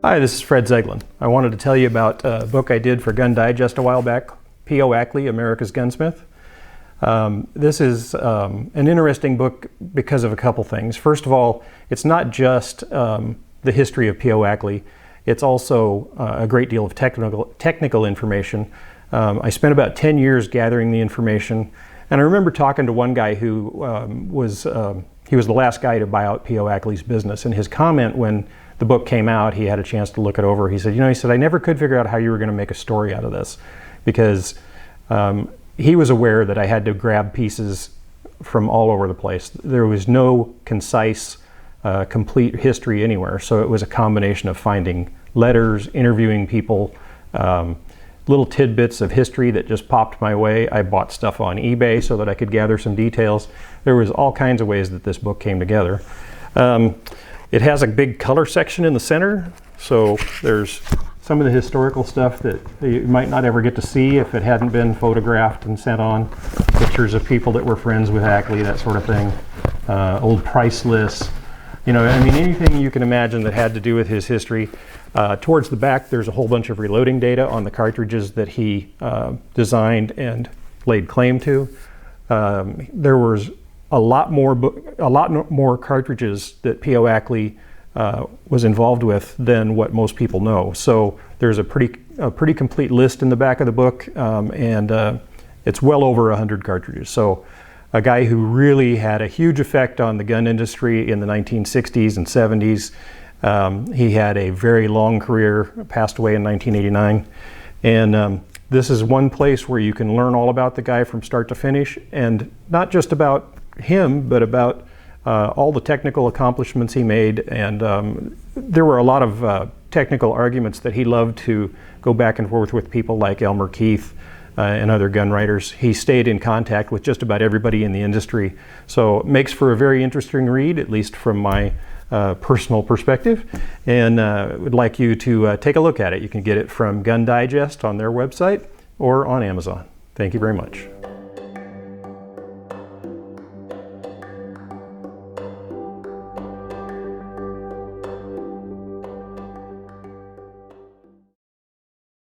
Hi, this is Fred Zeglin. I wanted to tell you about a book I did for Gun Digest a while back, P.O. Ackley, America's Gunsmith. This is an interesting book because of a couple things. First of all, it's not just the history of P.O. Ackley, it's also a great deal of technical information. I spent about 10 years gathering the information, and I remember talking to one guy who was the last guy to buy out P.O. Ackley's business, and his comment when the book came out, he had a chance to look it over. He said, I never could figure out how you were going to make a story out of this, because he was aware that I had to grab pieces from all over the place. There was no concise, complete history anywhere. So it was a combination of finding letters, interviewing people, little tidbits of history that just popped my way. I bought stuff on eBay so that I could gather some details. There was all kinds of ways that this book came together. It has a big color section in the center, so there's some of the historical stuff that you might not ever get to see if it hadn't been photographed and sent on. Pictures of people that were friends with Ackley, that sort of thing. Old price lists. Anything you can imagine that had to do with his history. Towards the back, there's a whole bunch of reloading data on the cartridges that he designed and laid claim to. There was a lot more cartridges that P.O. Ackley was involved with than what most people know. So there's a pretty complete list in the back of the book, and it's well over 100 cartridges. So a guy who really had a huge effect on the gun industry in the 1960s and 70s. He had a very long career, passed away in 1989. And this is one place where you can learn all about the guy from start to finish, and not just about him, but about all the technical accomplishments he made. And there were a lot of technical arguments that he loved to go back and forth with people like Elmer Keith and other gun writers. He stayed in contact with just about everybody in the industry. So it makes for a very interesting read, at least from my personal perspective, and would like you to take a look at it. You can get it from Gun Digest on their website or on Amazon. Thank you very much.